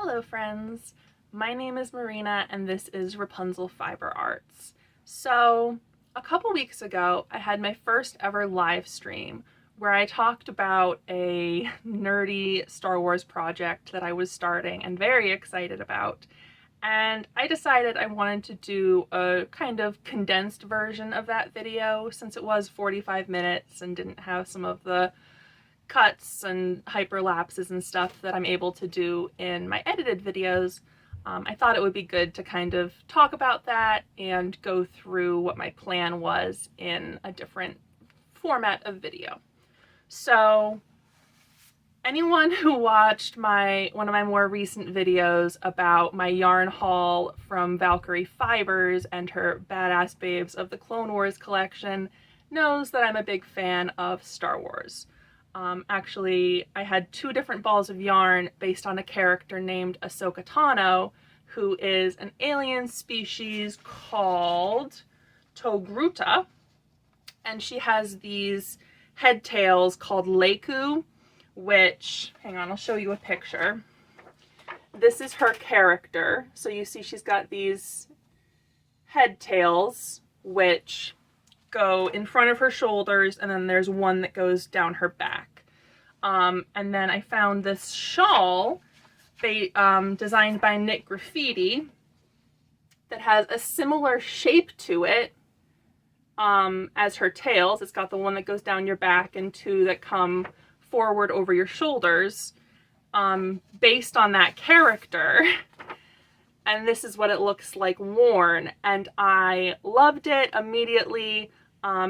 Hello friends, my name is Marina and this is Rapunzel Fiber Arts. So a couple weeks ago I had my first ever live stream where I talked about a nerdy Star Wars project that I was starting and very excited about. And I decided I wanted to do a kind of condensed version of that video since it was 45 minutes and didn't have some of the cuts and hyperlapses and stuff that I'm able to do in my edited videos. I thought it would be good to kind of talk about that and go through what my plan was in a different format of video. So anyone who watched one of my more recent videos about my yarn haul from Valkyrie Fibers and her Badass Babes of the Clone Wars collection knows that I'm a big fan of Star Wars. Actually, I had two different balls of yarn based on a character named Ahsoka Tano, who is an alien species called Togruta, and she has these head tails called Leku, which, hang on, I'll show you a picture. This is her character. So you see she's got these head tails, which go in front of her shoulders, and then there's one that goes down her back. And then I found this shawl designed by Knit Graffiti that has a similar shape to it as her tails. It's got the one that goes down your back and two that come forward over your shoulders, based on that character. And this is what it looks like worn, and I loved it immediately.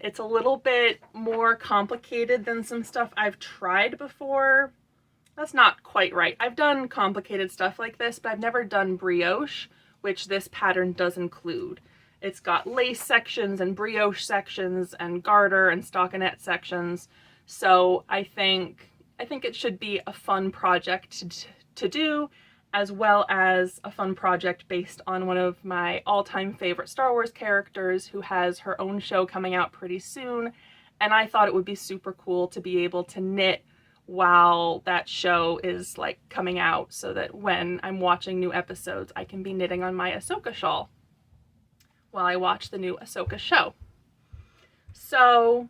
It's a little bit more complicated than some stuff I've tried before. That's not quite right. I've done complicated stuff like this, but I've never done brioche, which this pattern does include. It's got lace sections and brioche sections and garter and stockinette sections. So I think it should be a fun project to do, as well as a fun project based on one of my all-time favorite Star Wars characters who has her own show coming out pretty soon, and I thought it would be super cool to be able to knit while that show is like coming out, so that when I'm watching new episodes I can be knitting on my Ahsoka shawl while I watch the new Ahsoka show. So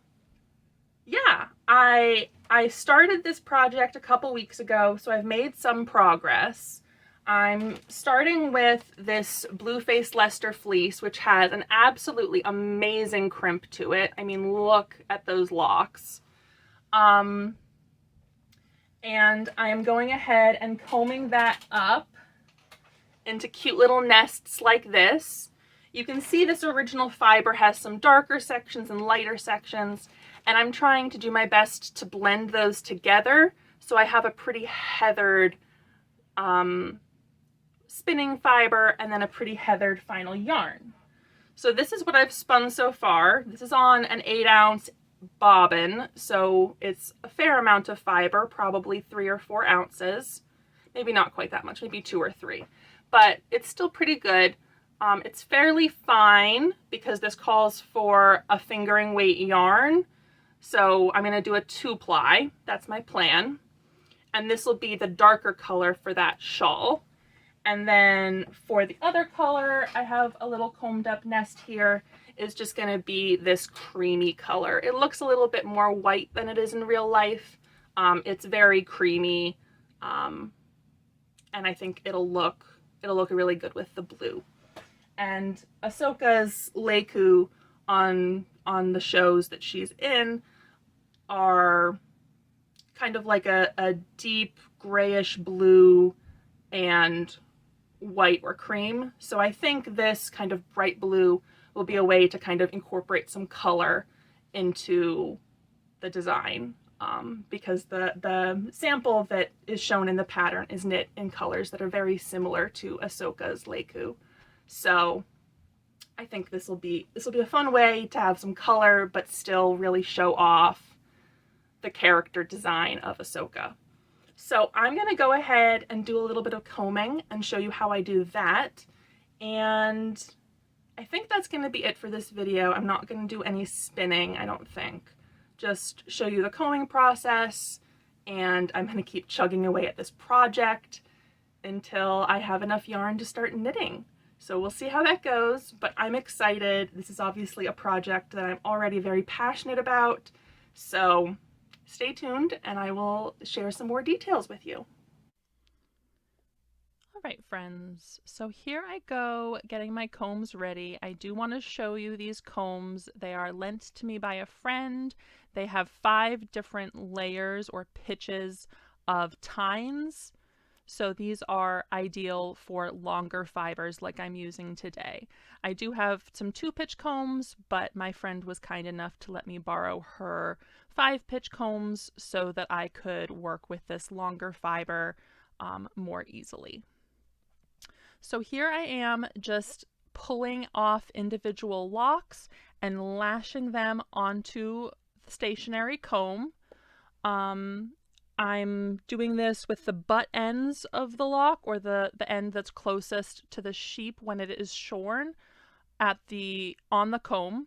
yeah, I started this project a couple weeks ago, so I've made some progress. I'm starting with this Blueface Leicester fleece, which has an absolutely amazing crimp to it. I mean, look at those locks. And I am going ahead and combing that up into cute little nests like this. You can see this original fiber has some darker sections and lighter sections, and I'm trying to do my best to blend those together so I have a pretty heathered spinning fiber and then a pretty heathered final yarn. So this is what I've spun so far. This is on an 8-ounce bobbin, so it's a fair amount of fiber, probably 3 or 4 ounces. Maybe not quite that much, maybe 2 or 3, but it's still pretty good. It's fairly fine because this calls for a fingering weight yarn, so I'm going to do a 2-ply. That's my plan, and this will be the darker color for that shawl. And then for the other color, I have a little combed up nest here, is just going to be this creamy color. It looks a little bit more white than it is in real life. It's very creamy, and I think it'll look really good with the blue. And Ahsoka's Leku on the shows that she's in are kind of like a deep grayish blue and white or cream. So I think this kind of bright blue will be a way to kind of incorporate some color into the design, because the sample that is shown in the pattern is knit in colors that are very similar to Ahsoka's Leku. So I think this will be a fun way to have some color but still really show off the character design of Ahsoka. So I'm going to go ahead and do a little bit of combing and show you how I do that. And I think that's going to be it for this video. I'm not going to do any spinning, I don't think. Just show you the combing process, and I'm going to keep chugging away at this project. until I have enough yarn to start knitting. So we'll see how that goes, but I'm excited. This is obviously a project that I'm already very passionate about. So stay tuned and I will share some more details with you. All right, friends, so here I go getting my combs ready. I do want to show you these combs. They are lent to me by a friend. They have 5 different layers or pitches of tines. So these are ideal for longer fibers like I'm using today. I do have some 2-pitch combs, but my friend was kind enough to let me borrow her 5-pitch combs so that I could work with this longer fiber more easily. So here I am just pulling off individual locks and lashing them onto the stationary comb. I'm doing this with the butt ends of the lock, or the end that's closest to the sheep when it is shorn on the comb,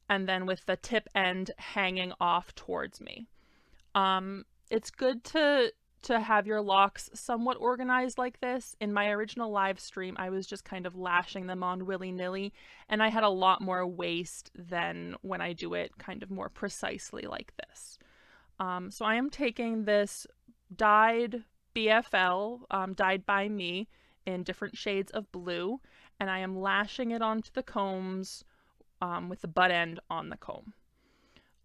and then with the tip end hanging off towards me. It's good to have your locks somewhat organized like this. In my original live stream, I was just kind of lashing them on willy-nilly, and I had a lot more waste than when I do it kind of more precisely like this. So I am taking this dyed BFL, dyed by me in different shades of blue, and I am lashing it onto the combs with the butt end on the comb.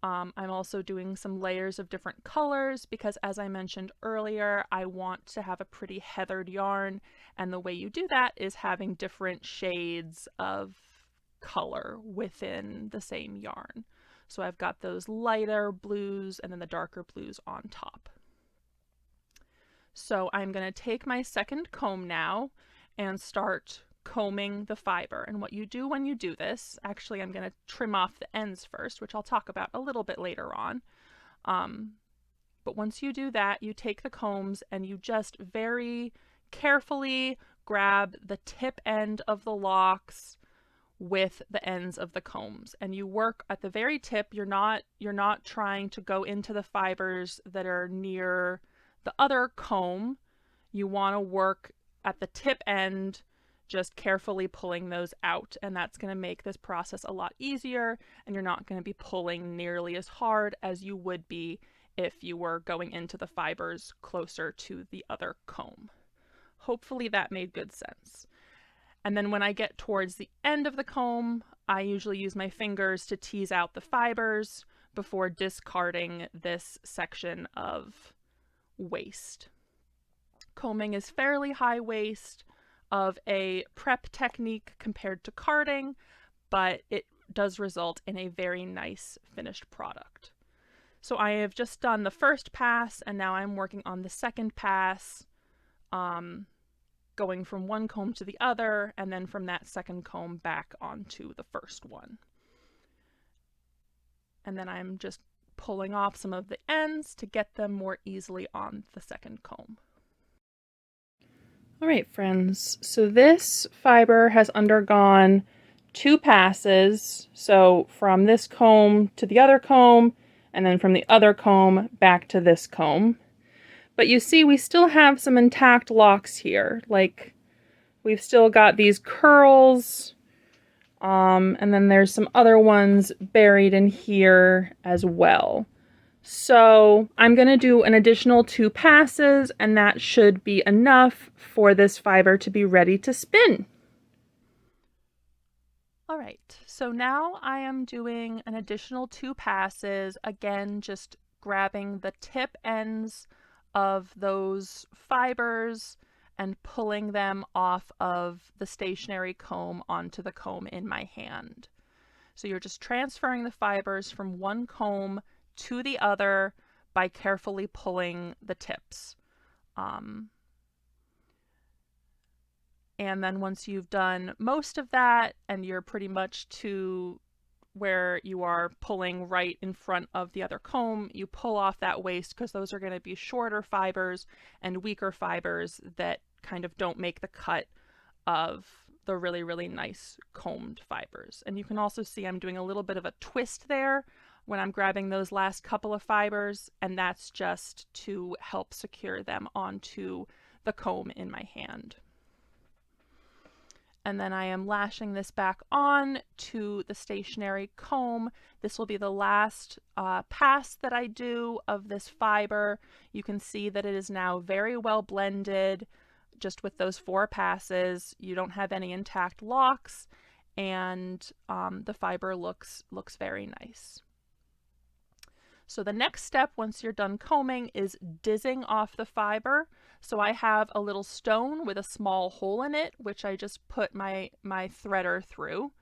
I'm also doing some layers of different colors because, as I mentioned earlier, I want to have a pretty heathered yarn, and the way you do that is having different shades of color within the same yarn. So I've got those lighter blues and then the darker blues on top. So I'm going to take my second comb now and start combing the fiber. And what you do when you do this, actually I'm going to trim off the ends first, which I'll talk about a little bit later on. But once you do that, you take the combs and you just very carefully grab the tip end of the locks with the ends of the combs, and you work at the very tip. You're not trying to go into the fibers that are near the other comb. You want to work at the tip end, just carefully pulling those out, and that's going to make this process a lot easier, and you're not going to be pulling nearly as hard as you would be if you were going into the fibers closer to the other comb. Hopefully that made good sense. And then when I get towards the end of the comb, I usually use my fingers to tease out the fibers before discarding this section of waste. Combing is fairly high waste of a prep technique compared to carding, but it does result in a very nice finished product. So I have just done the first pass, and now I'm working on the second pass, going from one comb to the other, and then from that second comb back onto the first one. And then I'm just pulling off some of the ends to get them more easily on the second comb. All right, friends, so this fiber has undergone 2 passes, so from this comb to the other comb, and then from the other comb back to this comb. But you see, we still have some intact locks here. Like, we've still got these curls, and then there's some other ones buried in here as well. So I'm going to do an additional 2 passes, and that should be enough for this fiber to be ready to spin. All right, so now I am doing an additional 2 passes, again, just grabbing the tip ends of those fibers and pulling them off of the stationary comb onto the comb in my hand. So you're just transferring the fibers from one comb to the other by carefully pulling the tips. And then once you've done most of that and you're pretty much to where you are pulling right in front of the other comb, you pull off that waste, because those are going to be shorter fibers and weaker fibers that kind of don't make the cut of the really, really nice combed fibers. And you can also see I'm doing a little bit of a twist there when I'm grabbing those last couple of fibers, and that's just to help secure them onto the comb in my hand. And then I am lashing this back on to the stationary comb. This will be the last pass that I do of this fiber. You can see that it is now very well blended just with those 4 passes. You don't have any intact locks, and the fiber looks very nice. So the next step once you're done combing is dizzing off the fiber. So I have a little stone with a small hole in it, which I just put my threader through.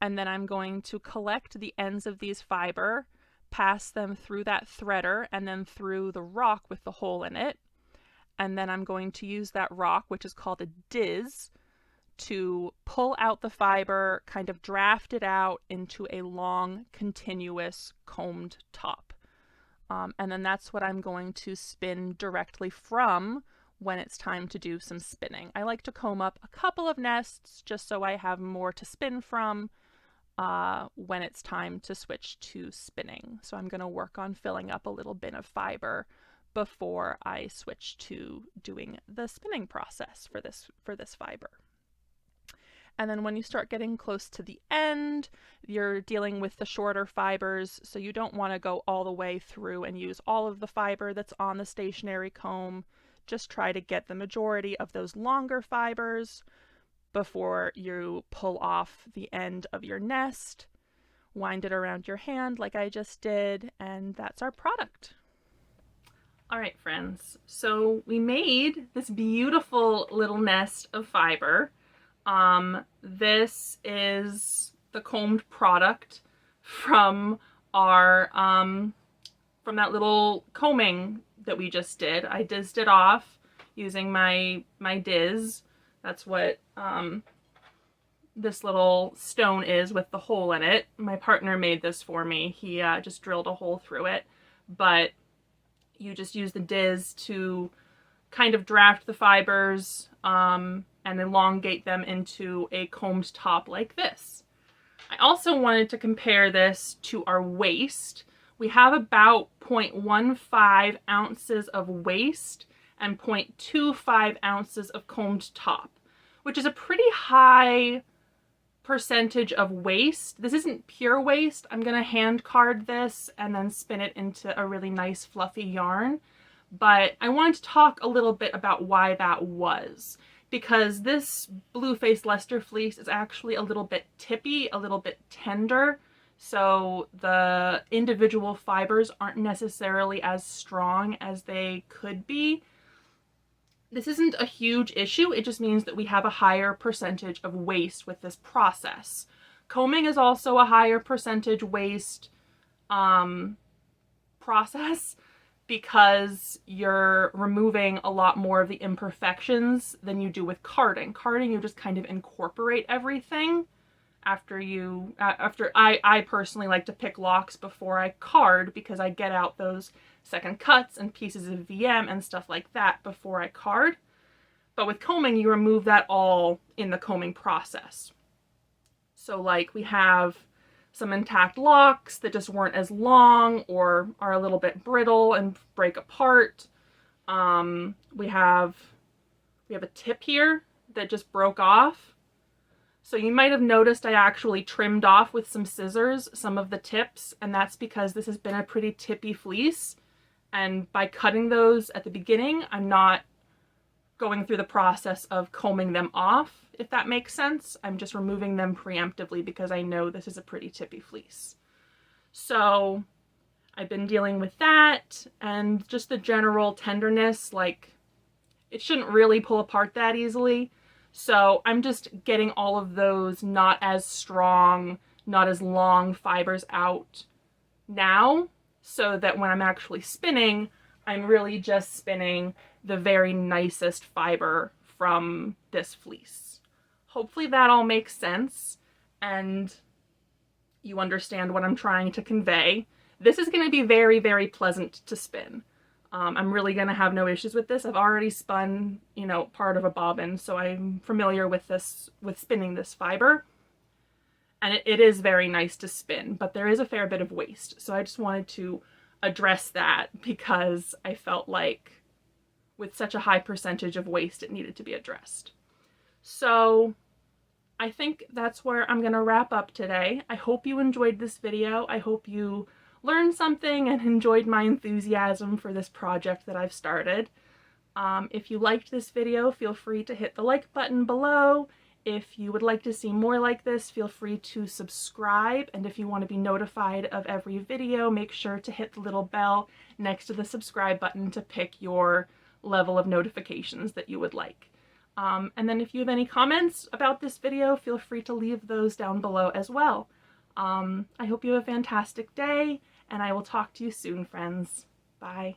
And then I'm going to collect the ends of these fiber, pass them through that threader, and then through the rock with the hole in it. And then I'm going to use that rock, which is called a dizz, to pull out the fiber, kind of draft it out into a long, continuous combed top. And then that's what I'm going to spin directly from when it's time to do some spinning. I like to comb up a couple of nests just so I have more to spin from when it's time to switch to spinning. So I'm going to work on filling up a little bin of fiber before I switch to doing the spinning process for this fiber. And then when you start getting close to the end, you're dealing with the shorter fibers, so you don't want to go all the way through and use all of the fiber that's on the stationary comb. Just try to get the majority of those longer fibers before you pull off the end of your nest. Wind it around your hand like I just did, and that's our product. All right, friends, so we made this beautiful little nest of fiber. This is the combed product from our, from that little combing that we just did. I dizzed it off using my dizz. That's what, this little stone is with the hole in it. My partner made this for me. He, just drilled a hole through it, but you just use the dizz to kind of draft the fibers, and elongate them into a combed top like this. I also wanted to compare this to our waist. We have about 0.15 ounces of waist and 0.25 ounces of combed top, which is a pretty high percentage of waist. This isn't pure waist. I'm going to hand card this and then spin it into a really nice fluffy yarn. But I wanted to talk a little bit about why that was, because this blue-faced Leicester fleece is actually a little bit tippy, a little bit tender, so the individual fibers aren't necessarily as strong as they could be. This isn't a huge issue, it just means that we have a higher percentage of waste with this process. Combing is also a higher percentage waste process, because you're removing a lot more of the imperfections than you do with carding. Carding, you just kind of incorporate everything after I personally like to pick locks before I card, because I get out those second cuts and pieces of VM and stuff like that before I card. But with combing, you remove that all in the combing process. So like we have some intact locks that just weren't as long or are a little bit brittle and break apart. We have a tip here that just broke off. So you might have noticed I actually trimmed off with some scissors some of the tips, and that's because this has been a pretty tippy fleece. And by cutting those at the beginning, I'm not going through the process of combing them off, if that makes sense. I'm just removing them preemptively because I know this is a pretty tippy fleece. So I've been dealing with that and just the general tenderness, like it shouldn't really pull apart that easily. So I'm just getting all of those not as strong, not as long fibers out now, so that when I'm actually spinning, I'm really just spinning the very nicest fiber from this fleece. Hopefully that all makes sense and you understand what I'm trying to convey. This is going to be very, very pleasant to spin. I'm really going to have no issues with this. I've already spun, part of a bobbin, so I'm familiar with spinning this fiber. And it is very nice to spin, but there is a fair bit of waste. So I just wanted to address that because I felt like with such a high percentage of waste, it needed to be addressed. So I think that's where I'm gonna wrap up today. I hope you enjoyed this video. I hope you learned something and enjoyed my enthusiasm for this project that I've started. If you liked this video, feel free to hit the like button below. If you would like to see more like this, feel free to subscribe. And if you want to be notified of every video, make sure to hit the little bell next to the subscribe button to pick your level of notifications that you would like. And then if you have any comments about this video, feel free to leave those down below as well. I hope you have a fantastic day, and I will talk to you soon, friends. Bye.